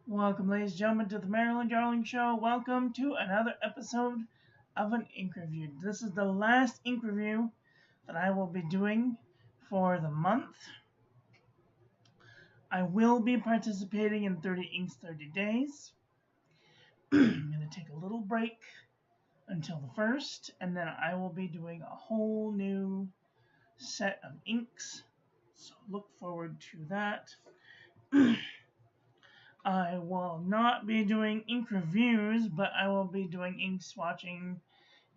Welcome, ladies and gentlemen, to the Marilyn Darling Show. Welcome to another episode of an ink review. This is the last ink review that I will be doing for the month. I will be participating in 30 Inks 30 Days. I'm going to take a little break until the 1st, and then I will be doing a whole new set of inks. So look forward to that. I will not be doing ink reviews, but I will be doing ink swatching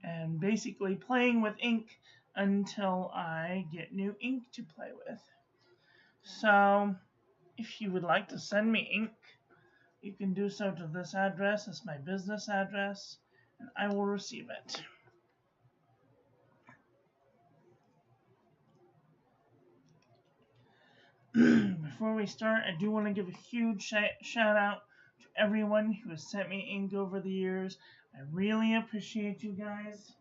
and basically playing with ink until I get new ink to play with. So, if you would like to send me ink, you can do so to this address. It's my business address, and I will receive it. Before we start, I do want to give a huge shout out to everyone who has sent me ink over the years. I really appreciate you guys.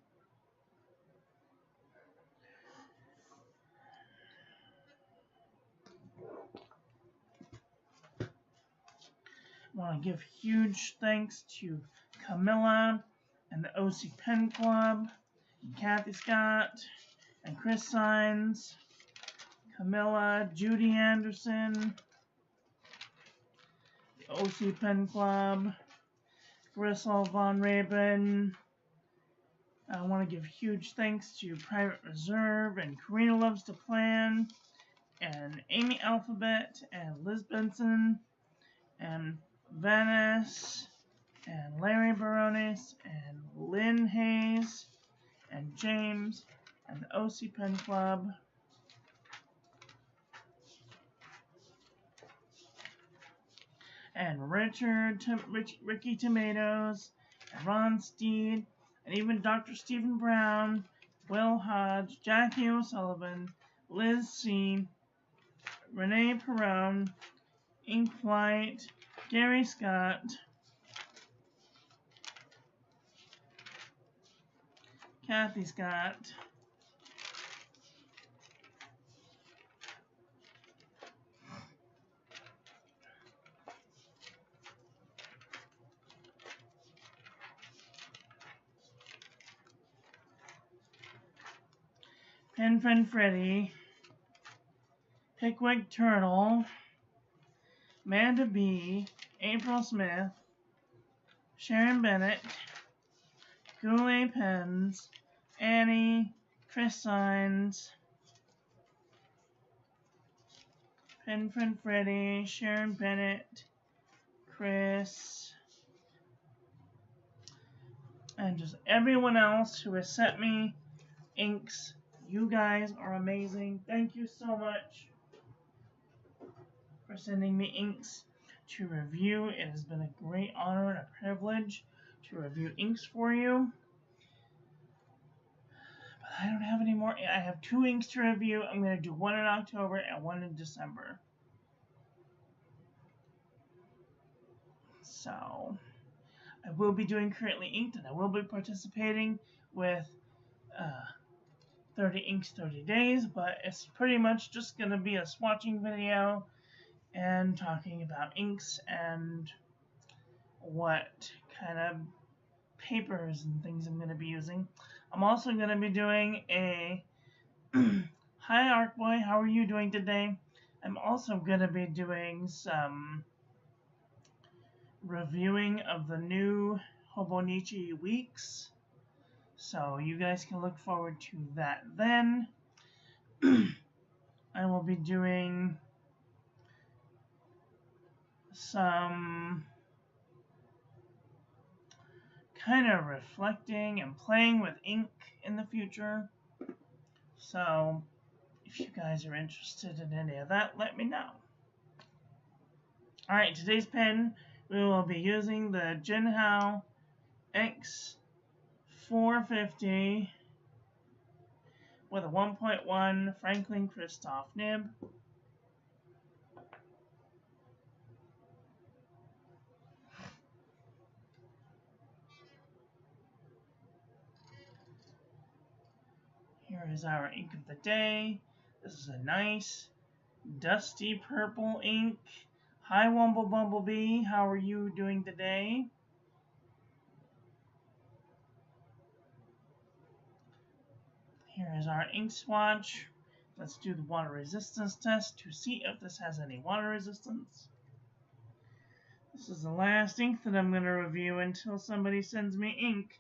I want to give huge thanks to Camilla and the OC Pen Club, and Kathy Scott, and Chris Sines, Camilla, Judy Anderson, the OC Pen Club, Grisel Von Raben. I want to give huge thanks to Private Reserve and Karina Loves to Plan, and Amy Alphabet, and Liz Benson, and Venice, and Larry Barones, and Lynn Hayes, and James, and the OC Pen Club. And Ricky Tomatoes, and Ron Steed, and even Dr. Stephen Brown, Will Hodge, Jackie O'Sullivan, Liz C., Renee Perrone, Ink Flight, Gary Scott, Kathy Scott, Pen Friend Freddy, Pickwick Turtle, Amanda B., April Smith, Sharon Bennett, Goulet Pens, Annie, Chris Sines, Pen Friend Freddy, Sharon Bennett, Chris, and just everyone else who has sent me inks. You guys are amazing. Thank you so much for sending me inks to review. It has been a great honor and a privilege to review inks for you. But I don't have any more. I have 2 inks to review. I'm going to do one in October and one in December. So, I will be doing Currently Inked, and I will be participating with 30 Inks 30 Days, but it's pretty much just going to be a swatching video and talking about inks and what kind of papers and things I'm going to be using. I'm also going to be doing a Hi Artboy, how are you doing today? I'm also going to be doing some reviewing of the new Hobonichi weeks. So you guys can look forward to that then. I will be doing some kind of reflecting and playing with ink in the future. So if you guys are interested in any of that, let me know. Alright, today's pen, we will be using the Jinhao X450 with a 1.1 Franklin Christoph nib. Here is our ink of the day. This is a nice dusty purple ink, Hi, Wumble Bumblebee. How are you doing today? Here is our ink swatch. Let's do the water resistance test to see if this has any water resistance. This is the last ink that I'm going to review until somebody sends me ink.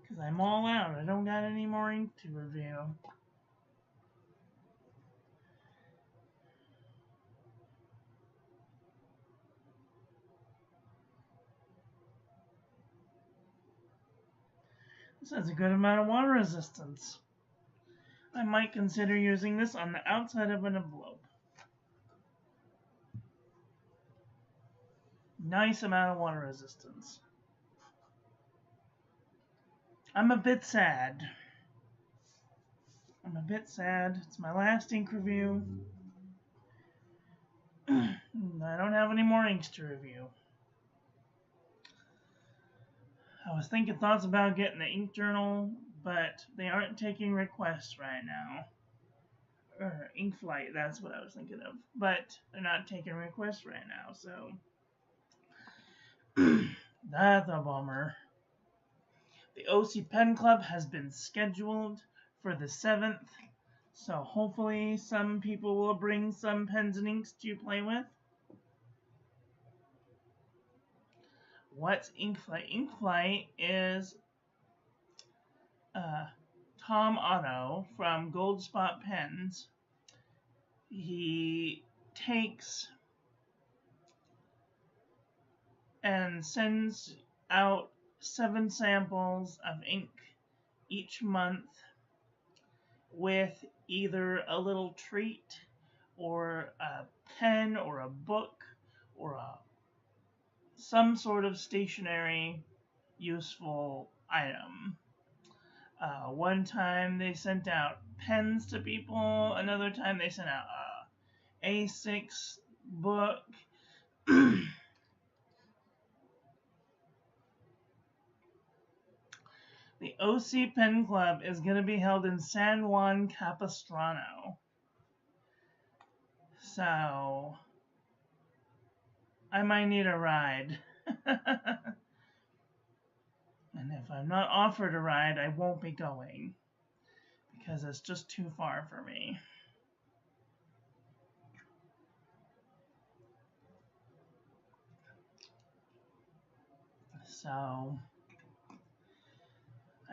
Because I'm all out. I don't got any more ink to review. This has a good amount of water resistance. I might consider using this on the outside of an envelope. Nice amount of water resistance. I'm a bit sad. It's my last ink review. I don't have any more inks to review. I was thinking thoughts about getting the ink journal, but they aren't taking requests right now. Or ink flight, that's what I was thinking of. But they're not taking requests right now, so that's a bummer. The OC Pen Club has been scheduled for the 7th, so hopefully some people will bring some pens and inks to play with. What's Inkflight? Inkflight is Tom Otto from Gold Spot Pens. He takes and sends out 7 samples of ink each month with either a little treat or a pen or a book or some sort of stationary useful item. One time they sent out pens to people, another time they sent out a A6 book. The OC Pen Club is going to be held in San Juan Capistrano. So, I might need a ride. And if I'm not offered a ride, I won't be going. Because it's just too far for me. So,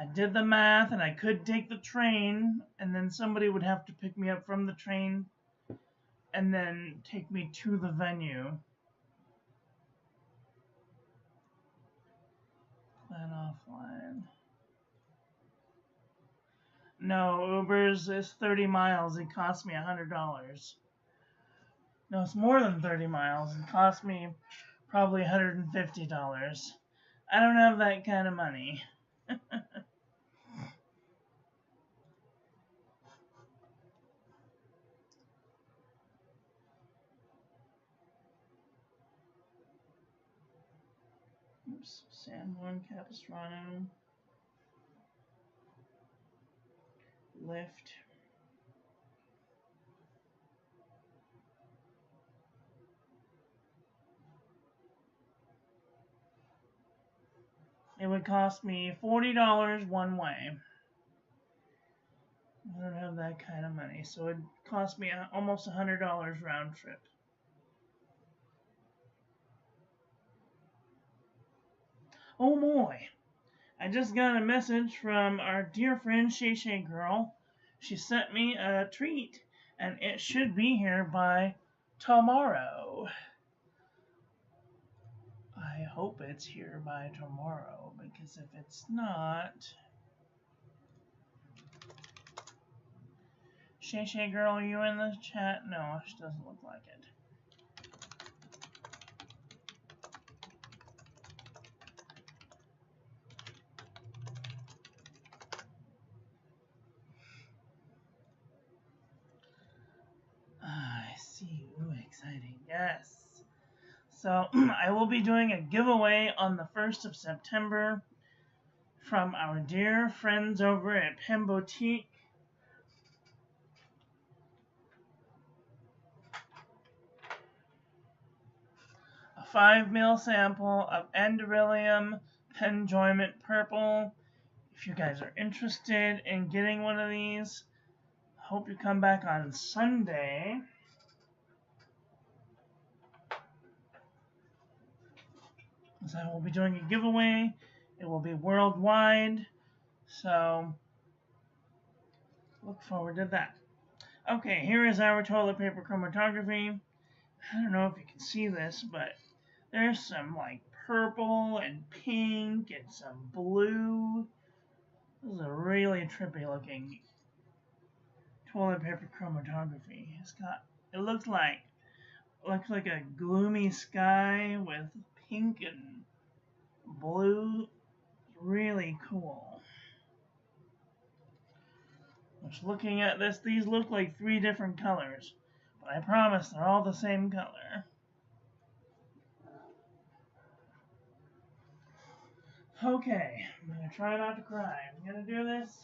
I did the math and I could take the train and then somebody would have to pick me up from the train and then take me to the venue. Plan offline. No, Uber's is 30 miles. It cost me $100. No, it's more than 30 miles. It cost me probably $150. I don't have that kind of money. Oops, San Juan Capistrano. Lift. It would cost me $40 one way. I don't have that kind of money, so it cost me almost $100 round trip. Oh boy! I just got a message from our dear friend Shay Shay Girl. She sent me a treat, and it should be here by tomorrow. I hope it's here by tomorrow, because if it's not... Shay Shay Girl, are you in the chat? No, she doesn't look like it. I see. Ooh, exciting. Yes. So, I will be doing a giveaway on the 1st of September from our dear friends over at Pen Boutique. 5 ml sample of Enderilium Penjoyment Purple. If you guys are interested in getting one of these, I hope you come back on Sunday. As I will be doing a giveaway. It will be worldwide. So, look forward to that. Okay, here is our toilet paper chromatography. I don't know if you can see this, but there's some like purple and pink and some blue. This is a really trippy looking toilet paper chromatography. It looks like a gloomy sky with pink and blue. It's really cool. Just looking at this, these look like 3 different colors, but I promise they're all the same color. Okay, I'm going to try not to cry. I'm going to do this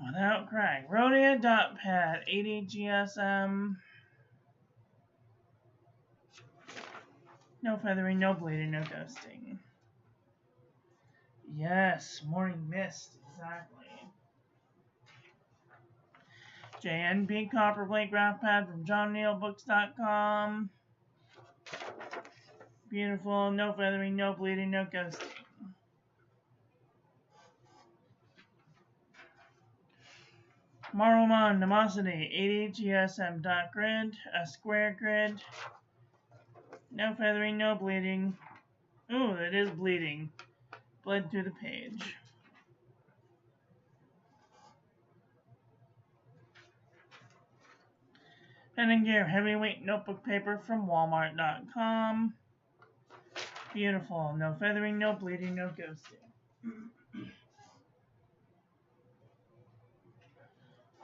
without crying. Rhodia dot pad, 80 GSM. No feathering, no bleeding, no ghosting. Yes, morning mist, exactly. JNB copper plate graph pad from johnneilbooks.com. Beautiful, no feathering, no bleeding, no ghosting. Marlman Nemosity, 80 GSM dot grid, a square grid. No feathering, no bleeding. Ooh, it is bleeding. Bled through the page. Pen and Gear heavyweight notebook paper from Walmart.com. Beautiful. No feathering, no bleeding, no ghosting.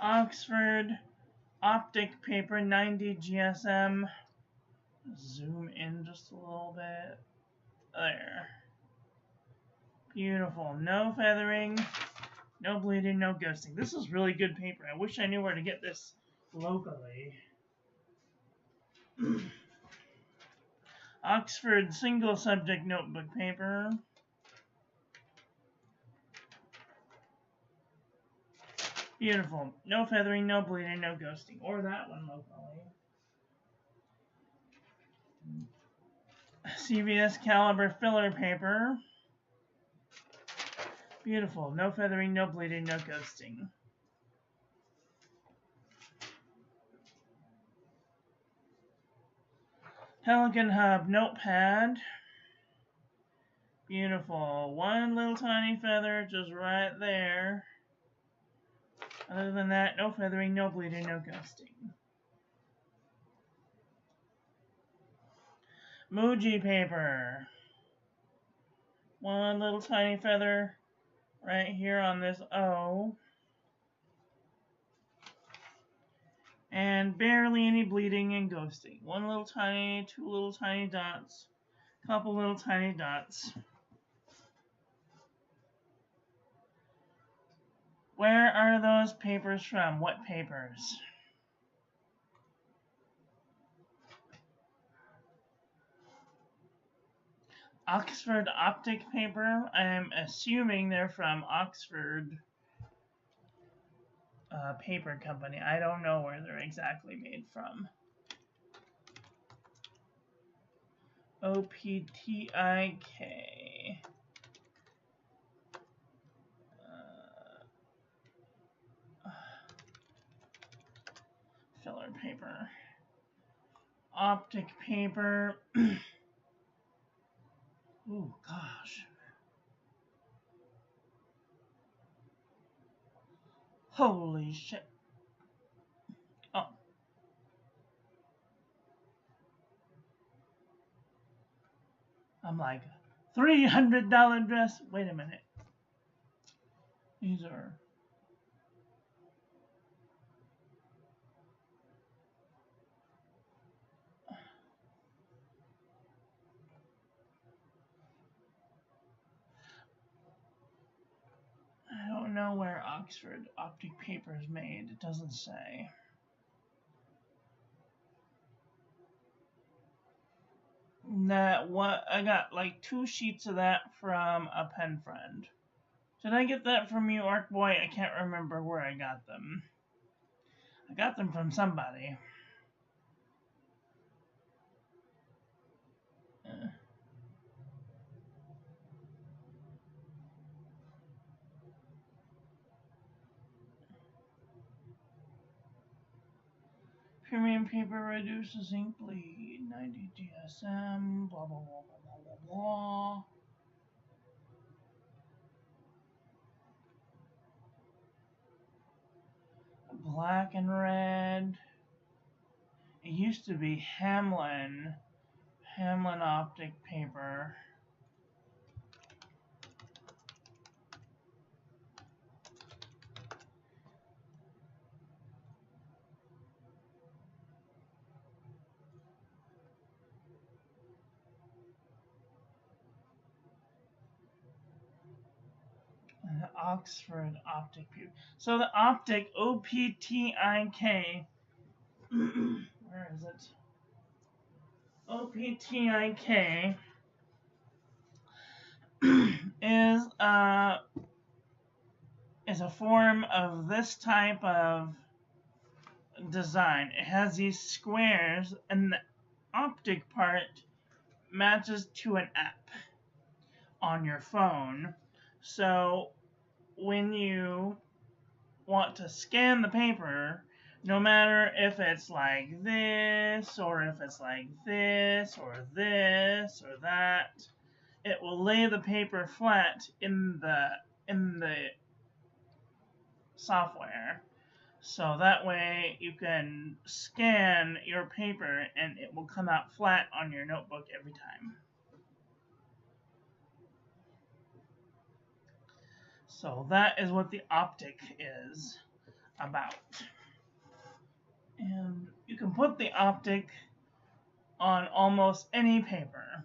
Oxford optic paper, 90 GSM. Zoom in just a little bit. There. Beautiful. No feathering, no bleeding, no ghosting. This is really good paper. I wish I knew where to get this locally. Oxford single subject notebook paper. Beautiful. No feathering, no bleeding, no ghosting. Or that one locally. CVS caliber filler paper. Beautiful. No feathering, no bleeding, no ghosting. Pelican Hub notepad. Beautiful. One little tiny feather just right there. Other than that, no feathering, no bleeding, no ghosting. Muji paper. One little tiny feather right here on this O. And barely any bleeding and ghosting. One little tiny, 2 little tiny dots. Couple little tiny dots. Where are those papers from? What papers? Oxford optic paper. I'm assuming they're from Oxford Paper Company. I don't know where they're exactly made from. OPTIK. Filler paper. Optic paper. Ooh, gosh. Holy shit. Oh. I'm like, $300 dress. Wait a minute. These are... I don't know where Oxford optic paper is made. It doesn't say. That what I got like 2 sheets of that from a pen friend. Did I get that from you, Arc Boy? I can't remember where I got them. I got them from somebody. Premium paper reduces ink bleed. 90 GSM. Blah blah blah blah blah blah. Black and red. It used to be Hamlin optic paper. The Oxford optic paper. So the optic, OPTIK. Where is it? OPTIK is a form of this type of design. It has these squares, and the optic part matches to an app on your phone. So when you want to scan the paper, no matter if it's like this, or if it's like this, or this, or that, it will lay the paper flat in the software. So that way you can scan your paper and it will come out flat on your notebook every time. So that is what the optic is about. And you can put the optic on almost any paper.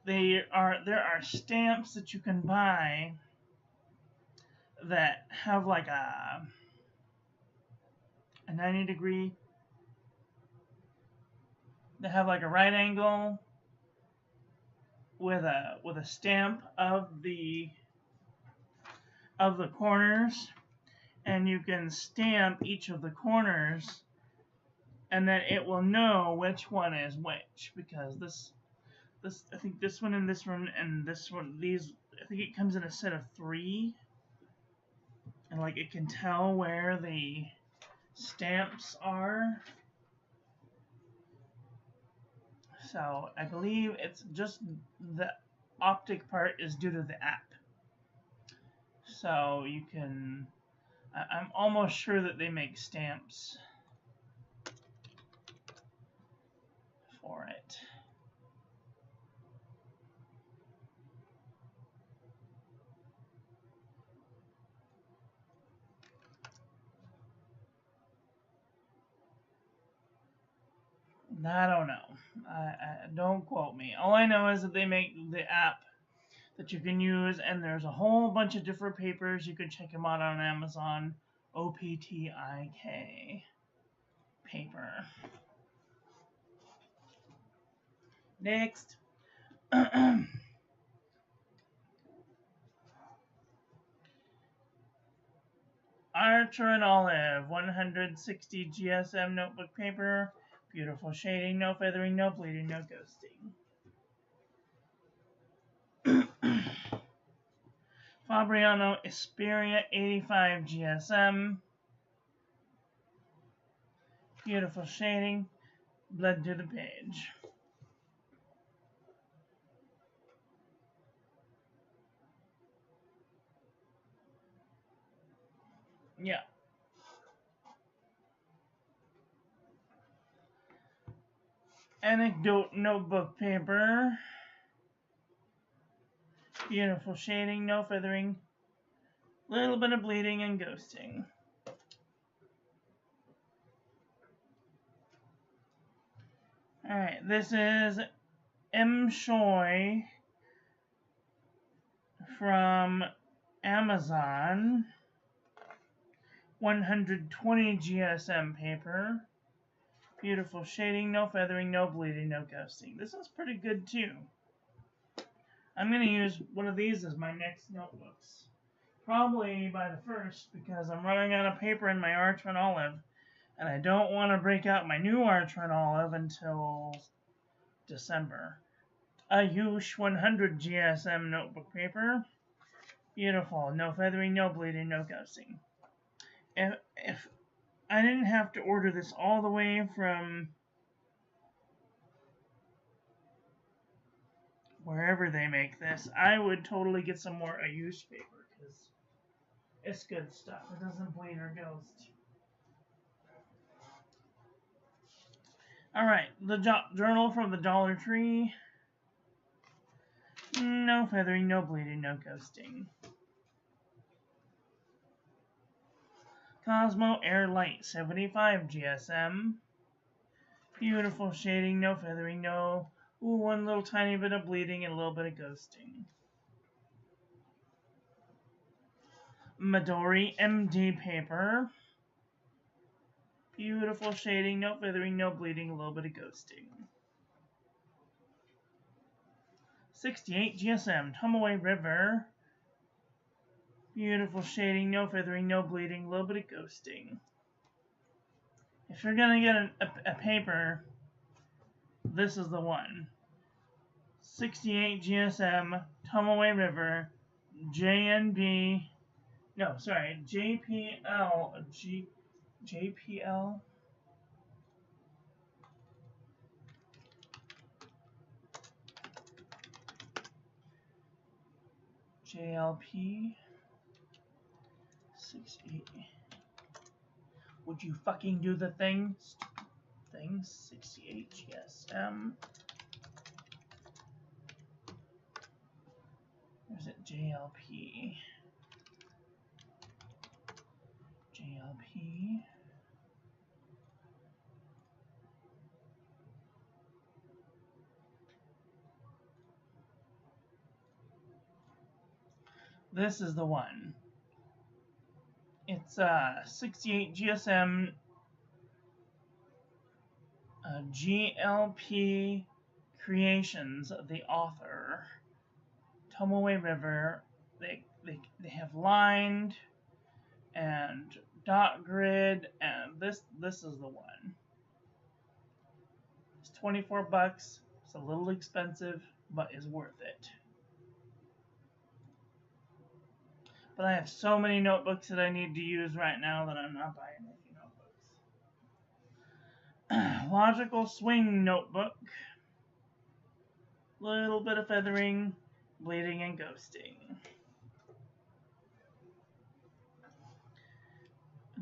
There are stamps that you can buy that have like a 90-degree, that have like a right angle with a stamp of the corners, and you can stamp each of the corners, and then it will know which one is which, because this I think this one and this one and this one, these, I think it comes in a set of 3, and like it can tell where the stamps are. So I believe it's just the optic part is due to the app. So you can, I'm almost sure that they make stamps for it. I don't know. Don't quote me. All I know is that they make the app that you can use, and there's a whole bunch of different papers. You can check them out on Amazon. OPTIK paper. Next. Archer and Olive, 160 GSM notebook paper. Beautiful shading, no feathering, no bleeding, no ghosting. Fabriano Esperia, 85 GSM. Beautiful shading, bled to the page. Yeah. Anecdote notebook paper. Beautiful shading, no feathering. Little bit of bleeding and ghosting. Alright, this is M. Choi from Amazon. 120 GSM paper. Beautiful shading, no feathering, no bleeding, no ghosting. This is pretty good too. I'm going to use one of these as my next notebooks. Probably by the 1st, because I'm running out of paper in my Archman Olive, and I don't want to break out my new Archman Olive until December. Ayush 100 GSM notebook paper. Beautiful. No feathering, no bleeding, no ghosting. If I didn't have to order this all the way from wherever they make this, I would totally get some more Ayush paper because it's good stuff. It doesn't bleed or ghost. Alright, the journal from the Dollar Tree. No feathering, no bleeding, no ghosting. Cosmo Air Light 75 GSM. Beautiful shading, no feathering, no... Ooh, one little tiny bit of bleeding and a little bit of ghosting. Midori MD paper. Beautiful shading, no feathering, no bleeding, a little bit of ghosting. 68 GSM, Tomoe River. Beautiful shading, no feathering, no bleeding, a little bit of ghosting. If you're going to get a paper, this is the one. 68 GSM, Tomoe River, JPL, JPL, JLP, 68. Would you fucking do the thing? Things, 68 GSM. Where's it? JLP. JLP. This is the one. It's 68 GSM GLP Creations, the author. Tomoe River. They have lined and dot grid, and this is the one. It's 24 bucks. It's a little expensive, but is worth it. But I have so many notebooks that I need to use right now that I'm not buying any notebooks. Logical Swing notebook. Little bit of feathering, bleeding, and ghosting.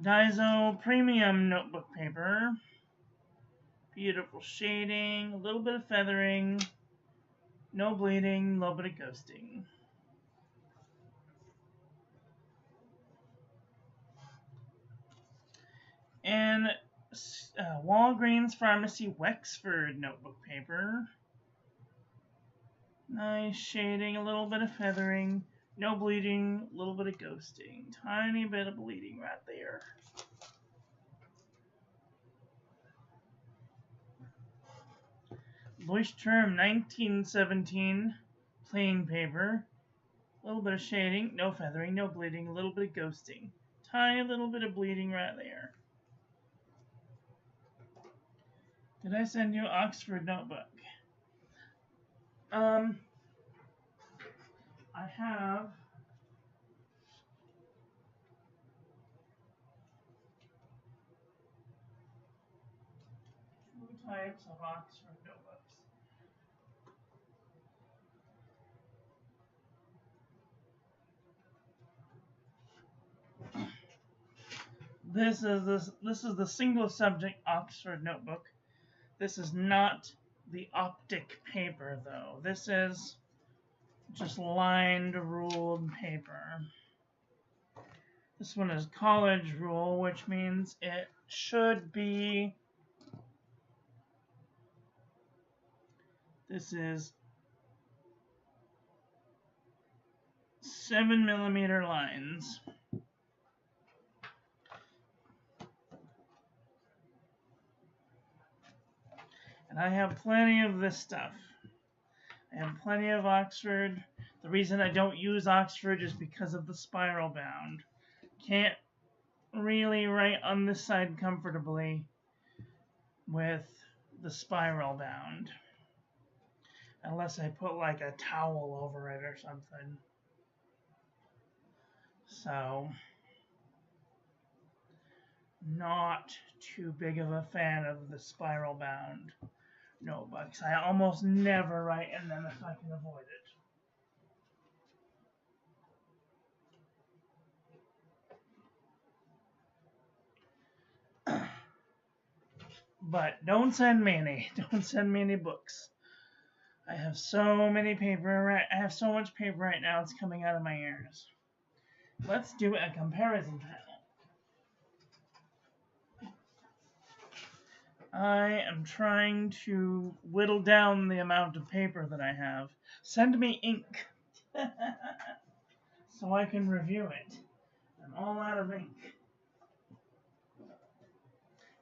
Daiso Premium notebook paper. Beautiful shading, a little bit of feathering, no bleeding, a little bit of ghosting. And Walgreens Pharmacy Wexford notebook paper. Nice shading, a little bit of feathering, no bleeding, a little bit of ghosting. Tiny bit of bleeding right there. Leuchtturm 1917 plain paper. A little bit of shading, no feathering, no bleeding, a little bit of ghosting. Tiny little bit of bleeding right there. Did I send you Oxford notebook? I have two types of Oxford notebooks. This is the single subject Oxford notebook. This is not the optic paper though. This is just lined ruled paper. This one is college rule, which means it should be, this is 7mm lines. And I have plenty of this stuff. I have plenty of Oxford. The reason I don't use Oxford is because of the spiral bound. Can't really write on this side comfortably with the spiral bound. Unless I put like a towel over it or something. So, not too big of a fan of the spiral bound notebooks. I almost never write in them if I can avoid it. But don't send me any. Don't send me any books. I have so many paper. I have so much paper right now. It's coming out of my ears. Let's do a comparison panel. I am trying to whittle down the amount of paper that I have. Send me ink so I can review it. I'm all out of ink.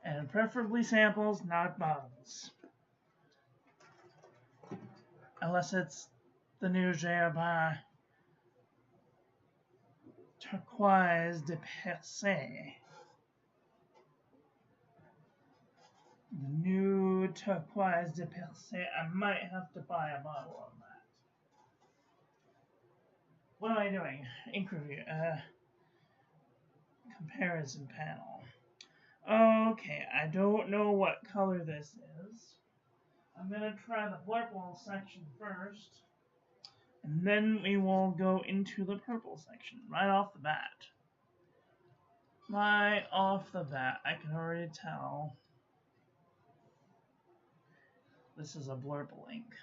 And preferably samples, not bottles. Unless it's the new Gerber Turquoise de Perse. The new Turquoise de Perse. I might have to buy a bottle of that. What am I doing? Ink review. Comparison panel. Okay, I don't know what color this is. I'm going to try the purple section first. And then we will go into the purple section right off the bat. Right off the bat, I can already tell this is a blurple ink.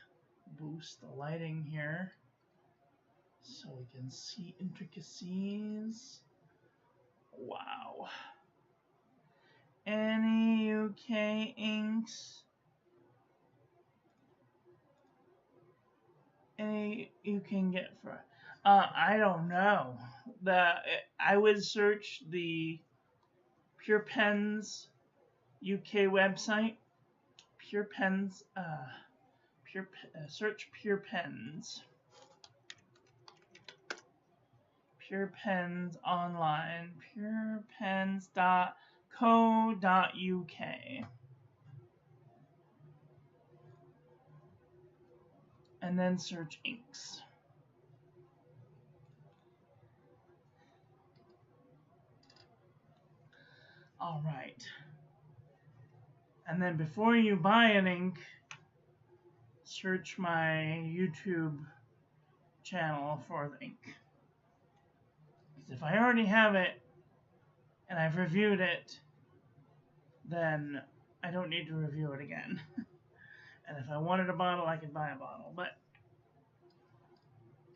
Boost the lighting here so we can see intricacies. Wow. Any UK inks? Any you can get for? I don't know. I would search the Pure Pens UK website. Pure Pens. Search Pure Pens. Pure Pens online. purepens.co.uk. And then search inks. All right. And then before you buy an ink, search my YouTube channel for the ink. Because if I already have it and I've reviewed it, then I don't need to review it again. And if I wanted a bottle, I could buy a bottle, but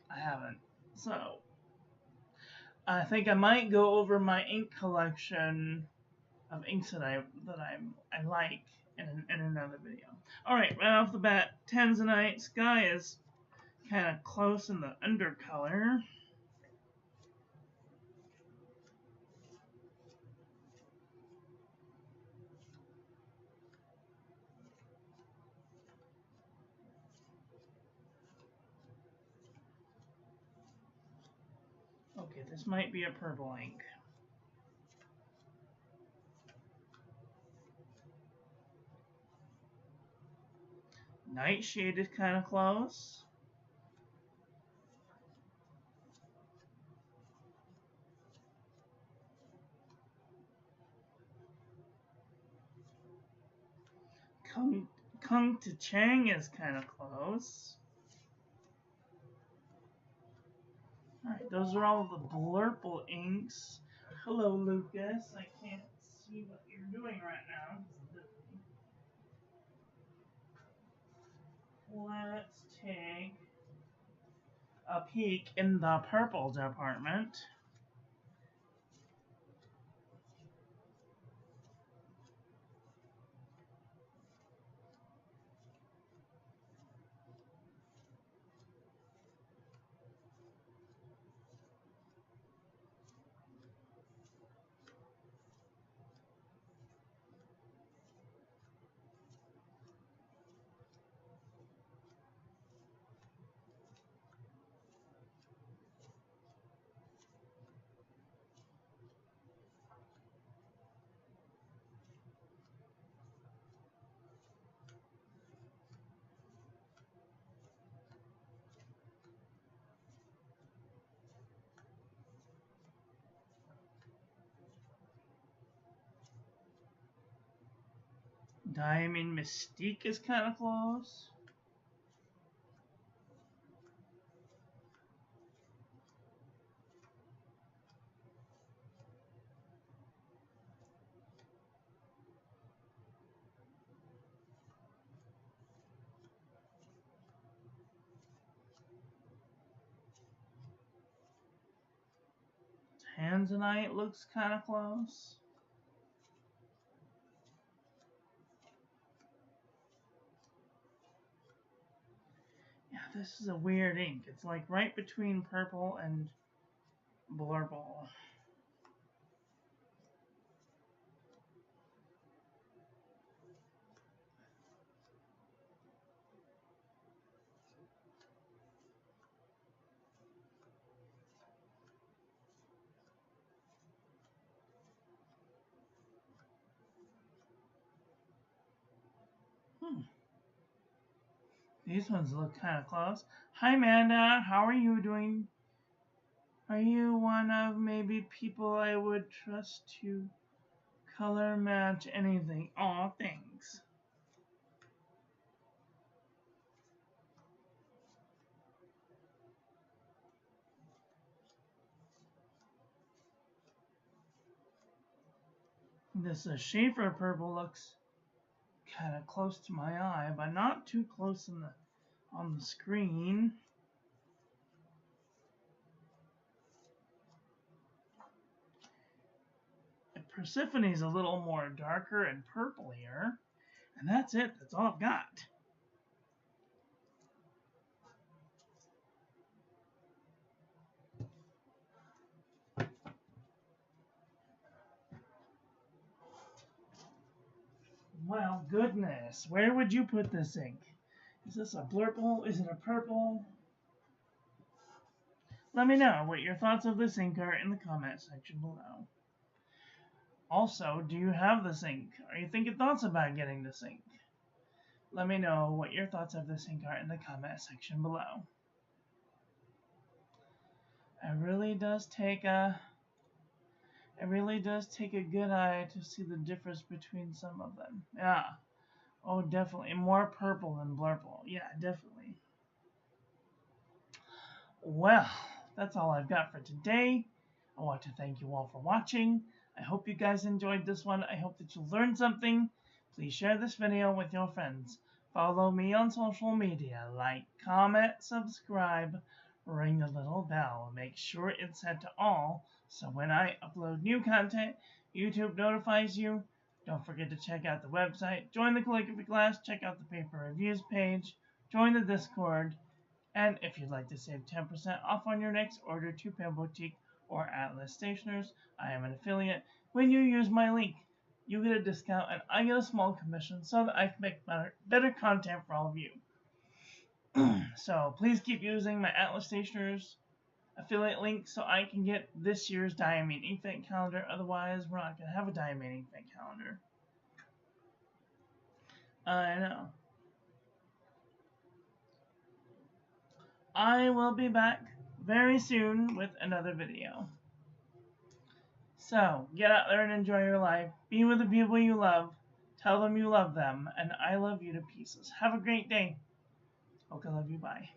I haven't. So I think I might go over my ink collection of inks that I like in another video. All right, right off the bat, Tanzanite Sky is kind of close in the undercolor. Okay, this might be a purple ink. Nightshade is kind of close. Kung to Chang is kind of close. Alright, those are all the blurple inks. Hello, Lucas. I can't see what you're doing right now. Let's take a peek in the purple department. Diamond Mystique is kind of close. Tanzanite looks kind of close. Yeah, this is a weird ink. It's like right between purple and blurple. These ones look kind of close. Hi, Amanda. How are you doing? Are you one of maybe people I would trust to color match anything? Aw, thanks. This Schaefer purple looks kind of close to my eye, but not too close on the screen. Persephone's a little more darker and purple here. And that's it. That's all I've got. Well, goodness. Where would you put this ink? Is this a blurple? Is it a purple? Let me know what your thoughts of this ink are in the comment section below. Also, do you have this ink? Are you thinking thoughts about getting this ink? Let me know what your thoughts of this ink are in the comment section below. It really does take a good eye to see the difference between some of them. Yeah. Oh, definitely. More purple than blurple. Yeah, definitely. Well, that's all I've got for today. I want to thank you all for watching. I hope you guys enjoyed this one. I hope that you learned something. Please share this video with your friends. Follow me on social media. Like, comment, subscribe, ring the little bell. Make sure it's set to all, so when I upload new content, YouTube notifies you. Don't forget to check out the website, join the calligraphy class, check out the paper reviews page, join the Discord, and if you'd like to save 10% off on your next order to Pyeong Boutique or Atlas Stationers, I am an affiliate. When you use my link, you get a discount and I get a small commission so that I can make better content for all of you. So please keep using my Atlas Stationers affiliate link so I can get this year's Diamond Inkjet calendar. Otherwise, we're not going to have a Diamond Inkjet calendar. I know. I will be back very soon with another video. So, get out there and enjoy your life. Be with the people you love. Tell them you love them. And I love you to pieces. Have a great day. Okay, love you. Bye.